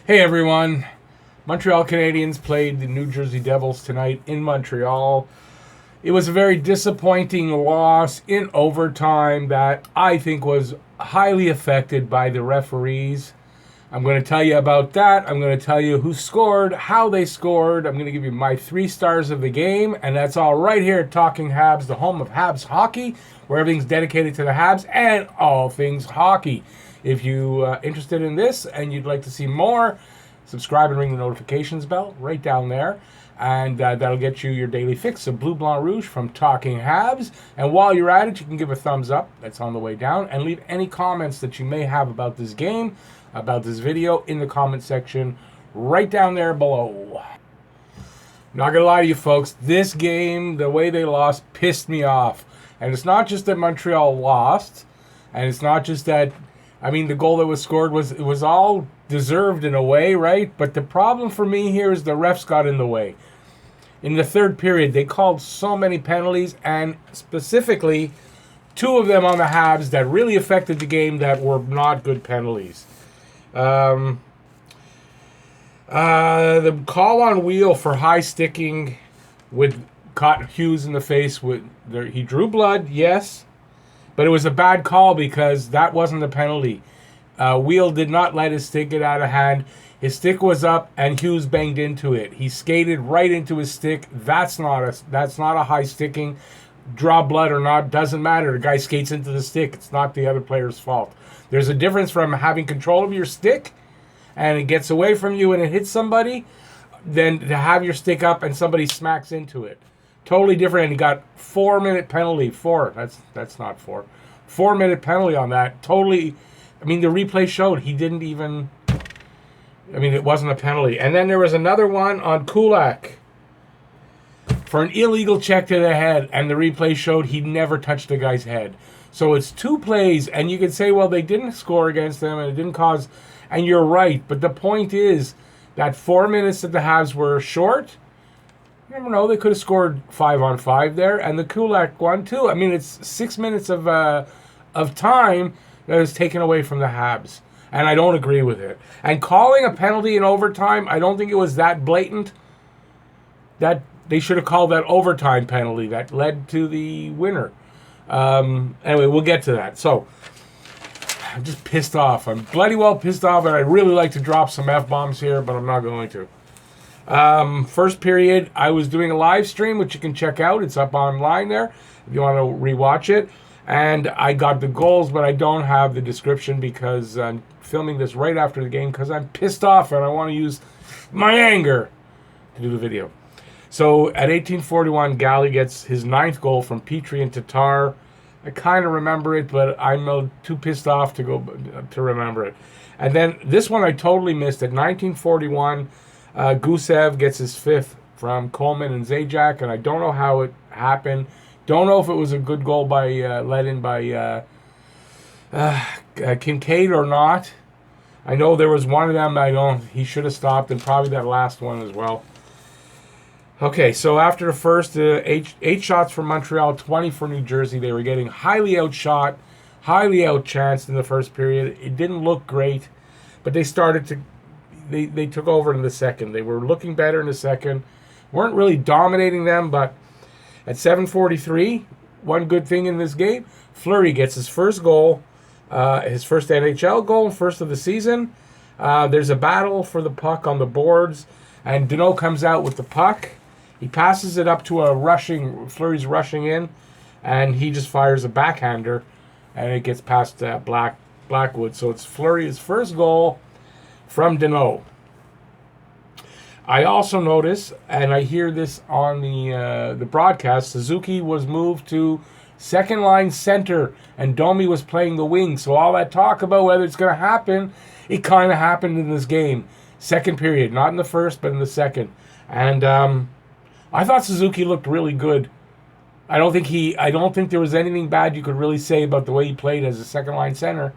Hey everyone, Montreal Canadiens played the New Jersey Devils tonight in Montreal. It was a very disappointing loss in overtime that I think was highly affected by the referees. I'm going to tell you about that. I'm going to tell you who scored, how they scored. I'm going to give you my 3 stars of the game, and that's all right here at Talking Habs, the home of Habs hockey, where everything's dedicated to the Habs and all things hockey. If you're interested in this and you'd like to see more, subscribe and ring the notifications bell right down there. And that'll get you your daily fix of Bleu Blanc Rouge from Talking Habs. And while you're at it, you can give a thumbs up. That's on the way down. And leave any comments that you may have about this game, about this video, in the comment section right down there below. Not going to lie to you folks, this game, the way they lost, pissed me off. And it's not just that Montreal lost, and it's not just that, the goal that was scored was all deserved in a way, right? But the problem for me here is the refs got in the way. In the third period, they called so many penalties, and specifically 2 of them on the Habs that really affected the game that were not good penalties. The call on Wheel for high sticking caught Hughes in the face. He drew blood, yes. But it was a bad call because that wasn't a penalty. Wheel did not let his stick get out of hand. His stick was up, and Hughes banged into it. He skated right into his stick. That's not a high sticking. Draw blood or not, doesn't matter. The guy skates into the stick. It's not the other player's fault. There's a difference from having control of your stick, and it gets away from you and it hits somebody, than to have your stick up and somebody smacks into it. Totally different, and he got 4-minute penalty. That's not 4. 4-minute penalty on that. Totally. The replay showed he didn't even. It wasn't a penalty. And then there was another one on Kulak for an illegal check to the head, and the replay showed he never touched the guy's head. So it's 2 plays, and you could say, well, they didn't score against them, and it didn't cause. And you're right, but the point is that 4 minutes that the Habs were short. You never know, they could have scored 5-on-5 there, and the Kulak one too. It's 6 minutes of time that is taken away from the Habs, and I don't agree with it. And calling a penalty in overtime, I don't think it was that blatant. That they should have called that overtime penalty that led to the winner. Anyway, we'll get to that. So I'm just pissed off. I'm bloody well pissed off, and I'd really like to drop some F-bombs here, but I'm not going to. First period, I was doing a live stream, which you can check out. It's up online there if you want to rewatch it. And I got the goals, but I don't have the description because I'm filming this right after the game because I'm pissed off and I want to use my anger to do the video. So at 18:41, Galley gets his 9th goal from Petrie and Tatar. I kind of remember it, but I'm too pissed off to remember it. And then this one I totally missed. At 19:41, Gusev gets his 5th from Coleman and Zajac, and I don't know how it happened. Don't know if it was a good goal let in by Kincaid or not. I know there was one of them he should have stopped, and probably that last one as well. Okay, so after the first 8 shots for Montreal, 20 for New Jersey. They were getting highly outshot, highly outchanced in the first period. It didn't look great, but they started to. They took over in the second. They were looking better in the second. Weren't really dominating them, but at 7:43, one good thing in this game, Flurry gets his first goal, his first NHL goal, first of the season. There's a battle for the puck on the boards, and Deneau comes out with the puck. He passes it up to Flurry's rushing in, and he just fires a backhander, and it gets past Blackwood. So it's Flurry's first goal from Deneau. I also notice, and I hear this on the broadcast, Suzuki was moved to second line center, and Domi was playing the wing. So all that talk about whether it's going to happen, it kind of happened in this game. Second period, not in the first, but in the second. And I thought Suzuki looked really good. I don't think there was anything bad you could really say about the way he played as a second line center.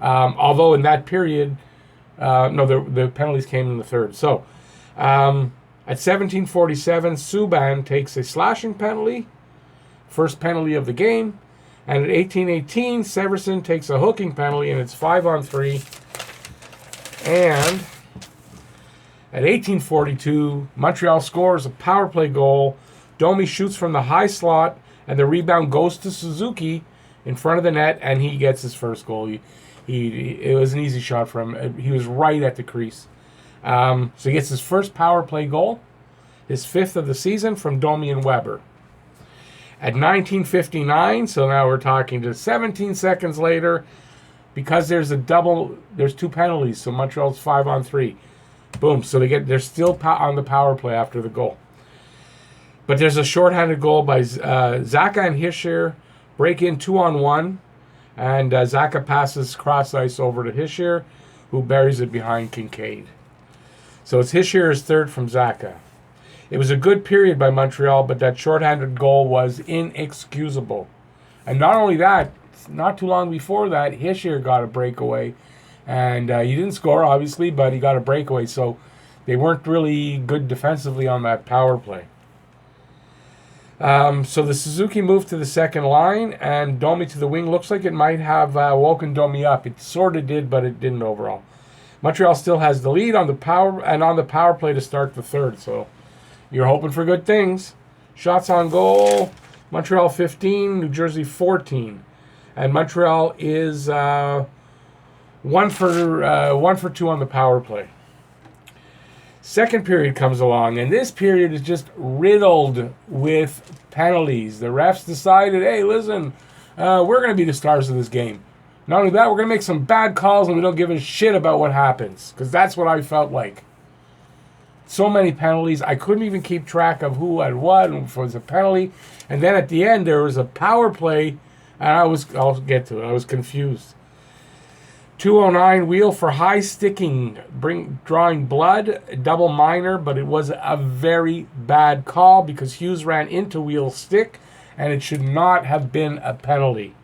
Although in that period, the penalties came in the third. So at 17:47, Subban takes a slashing penalty, first penalty of the game. And at 18:18, Severson takes a hooking penalty, and it's 5-on-3. And At 18:42, Montreal scores a power play goal. Domi shoots from the high slot, and the rebound goes to Suzuki in front of the net, and he gets his first goal. It was an easy shot for him. He was right at the crease. So he gets his first power play goal, his 5th of the season, from Domi and Weber. At 19:59, so now we're talking to 17 seconds later, because there's 2 penalties, so Montreal's 5-on-3. Boom, so they're still on the power play after the goal. But there's a shorthanded goal by Zacha and Hischier, break in 2-on-1, and Zacha passes cross ice over to Hischier, who buries it behind Kincaid. So it's Hischier's 3rd from Zacha. It was a good period by Montreal, but that shorthanded goal was inexcusable. And not only that, not too long before that, Hischier got a breakaway. And he didn't score, obviously, but he got a breakaway. So they weren't really good defensively on that power play. So the Suzuki moved to the second line, and Domi to the wing. Looks like it might have woken Domi up. It sort of did, but it didn't overall. Montreal still has the lead on the power play to start the third. So you're hoping for good things. Shots on goal, Montreal 15, New Jersey 14. And Montreal is 1 for 2 on the power play. Second period comes along, and this period is just riddled with penalties. The refs decided, hey, listen, we're going to be the stars of this game. Not only that, we're going to make some bad calls, and we don't give a shit about what happens, because that's what I felt like. So many penalties, I couldn't even keep track of who had what and if it was a penalty. And then at the end, there was a power play, and I'll get to it. I was confused. 209 wheel for high sticking, drawing blood, double minor, but it was a very bad call because Hughes ran into wheel's stick, and it should not have been a penalty.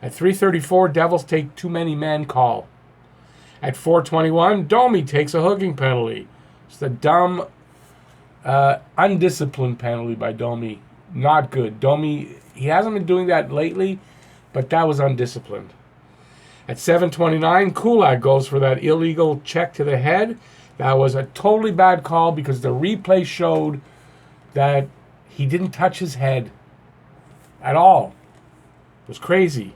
At 3:34, Devils take too many men call. At 4:21, Domi takes a hooking penalty. It's a dumb, undisciplined penalty by Domi. Not good. Domi, he hasn't been doing that lately, but that was undisciplined. At 7:29, Kulak goes for that illegal check to the head. That was a totally bad call because the replay showed that he didn't touch his head at all. It was crazy.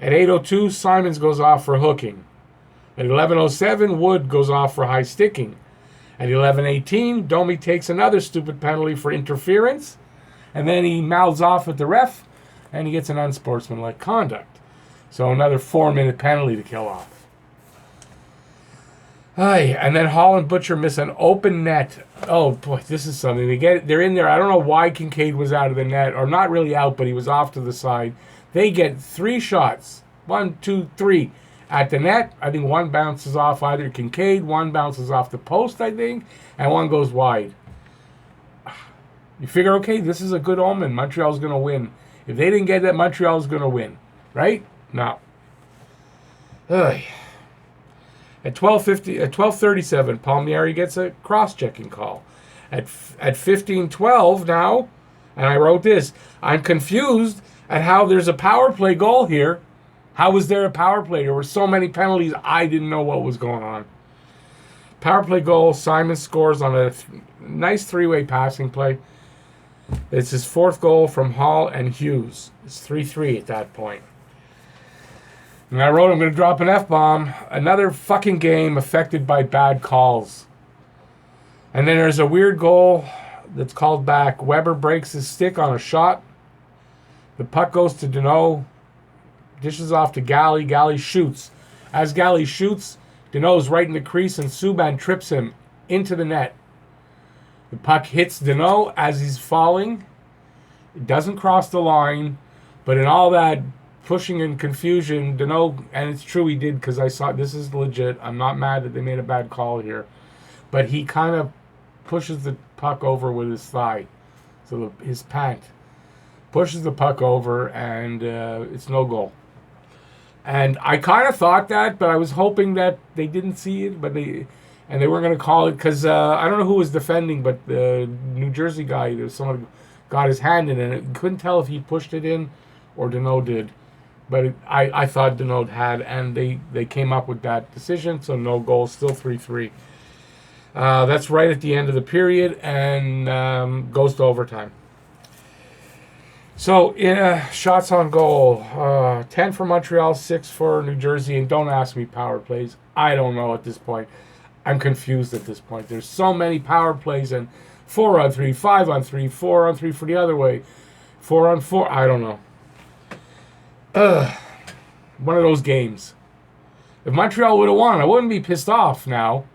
At 8:02, Simons goes off for hooking. At 11:07, Wood goes off for high sticking. At 11:18, Domi takes another stupid penalty for interference, and then he mouths off at the ref, and he gets an unsportsmanlike conduct. So another 4-minute penalty to kill off. And then Hall and Butcher miss an open net. Oh boy, this is something. They're in there. I don't know why Kincaid was out of the net, or not really out, but he was off to the side. They get 3 shots. 1, 2, 3 at the net. I think one bounces off either Kincaid, one bounces off the post, I think, and one goes wide. You figure, okay, this is a good omen. Montreal's going to win. If they didn't get that, Montreal's going to win, right? No. At 12:37, Palmieri gets a cross-checking call. At 15:12 now, and I wrote this, I'm confused at how there's a power play goal here. How was there a power play? There were so many penalties, I didn't know what was going on. Power play goal, Simon scores on a nice 3-way passing play. It's his 4th goal from Hall and Hughes. It's 3-3 at that point. And I wrote, I'm going to drop an F-bomb. Another fucking game affected by bad calls. And then there's a weird goal that's called back. Weber breaks his stick on a shot. The puck goes to Deneau. Dishes off to Galley. Galley shoots. As Galley shoots, Deneau's right in the crease, and Subban trips him into the net. The puck hits Deneau as he's falling. It doesn't cross the line, but in all that pushing and confusion, Deneau, and it's true he did because I saw this is legit. I'm not mad that they made a bad call here, but he kind of pushes the puck over with his thigh, so his pant pushes the puck over, and it's no goal. And I kind of thought that, but I was hoping that they didn't see it, but they weren't going to call it because I don't know who was defending, but the New Jersey guy, someone got his hand in it, and couldn't tell if he pushed it in or Deneau did. But I thought Deneau had, and they came up with that decision, so no goal, still 3-3. That's right at the end of the period and goes to overtime. So, shots on goal. 10 for Montreal, 6 for New Jersey. And don't ask me power plays. I don't know at this point. I'm confused at this point. There's so many power plays and 4-on-3, 5-on-3, 4-on-3 for the other way, 4-on-4. I don't know. One of those games. If Montreal would have won, I wouldn't be pissed off now.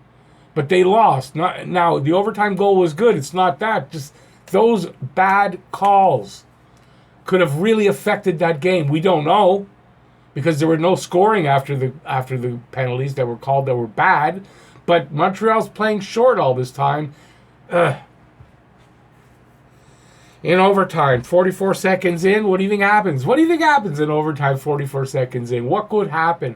But they lost. Now, the overtime goal was good. It's not that. Just those bad calls could have really affected that game. We don't know because there were no scoring after the penalties that were called that were bad. But Montreal's playing short all this time. In overtime, 44 seconds in, what do you think happens? What do you think happens in overtime, 44 seconds in? What could happen?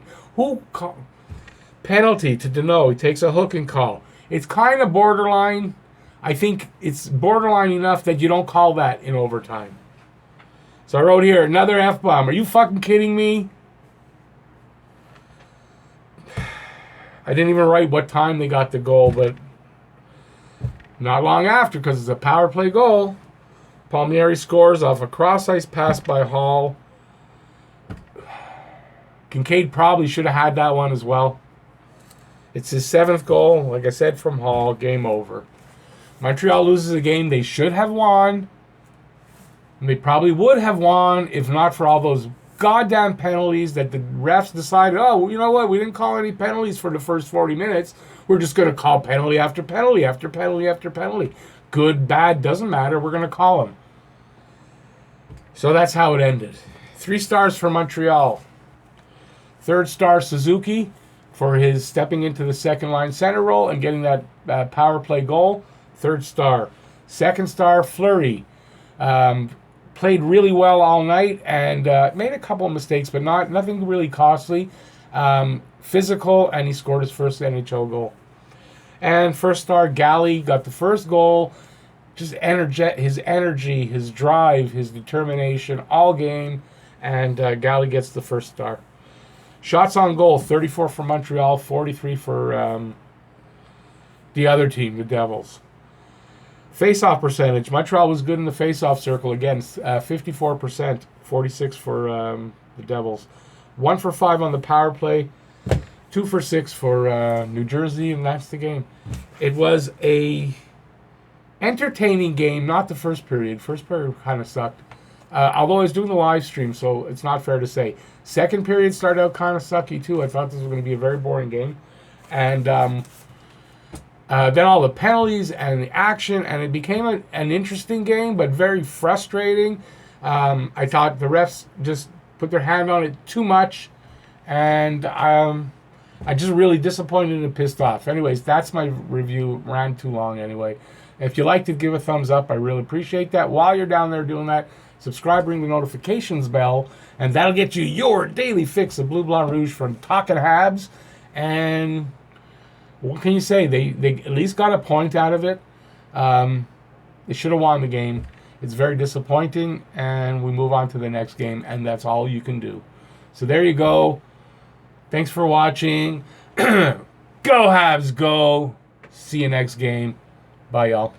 Penalty to Deneau. He takes a hook and call. It's kind of borderline. I think it's borderline enough that you don't call that in overtime. So I wrote here, another F-bomb. Are you fucking kidding me? I didn't even write what time they got the goal, but not long after, because it's a power play goal. Palmieri scores off a cross-ice pass by Hall. Kincaid probably should have had that one as well. It's his 7th goal, like I said, from Hall. Game over. Montreal loses a game they should have won. And they probably would have won if not for all those goddamn penalties that the refs decided, oh, you know what, we didn't call any penalties for the first 40 minutes. We're just going to call penalty after penalty after penalty after penalty. Good, bad, doesn't matter. We're going to call them. So that's how it ended. 3 stars for Montreal. 3rd star, Suzuki, for his stepping into the second line center role and getting that power play goal. 3rd star. 2nd star, Flurry. Played really well all night and made a couple of mistakes, but nothing really costly. Physical, and he scored his first NHL goal. And 1st star, Galley, got the first goal. Just his energy, his drive, his determination, all game. And Galley gets the 1st star. Shots on goal, 34 for Montreal, 43 for the other team, the Devils. Face-off percentage, Montreal was good in the face-off circle. Again, 54%, 46 for the Devils. 1 for 5 on the power play, 2 for 6 for New Jersey, and that's the game. It was a entertaining game, not the first period. First period kind of sucked. Although I was doing the live stream, so it's not fair to say. Second period started out kind of sucky, too. I thought this was going to be a very boring game. And then all the penalties and the action, and it became an interesting game, but very frustrating. I thought the refs just put their hand on it too much, and I just really disappointed and pissed off. Anyways, that's my review. Ran too long anyway. If you liked it, give a thumbs up. I really appreciate that. While you're down there doing that, subscribe, ring the notifications bell, and that'll get you your daily fix of Blue Blanc Rouge from Talkin' Habs. And what can you say? They at least got a point out of it. They should have won the game. It's very disappointing, and we move on to the next game, and that's all you can do. So there you go. Thanks for watching. Go Habs, go. See you next game. Bye, y'all.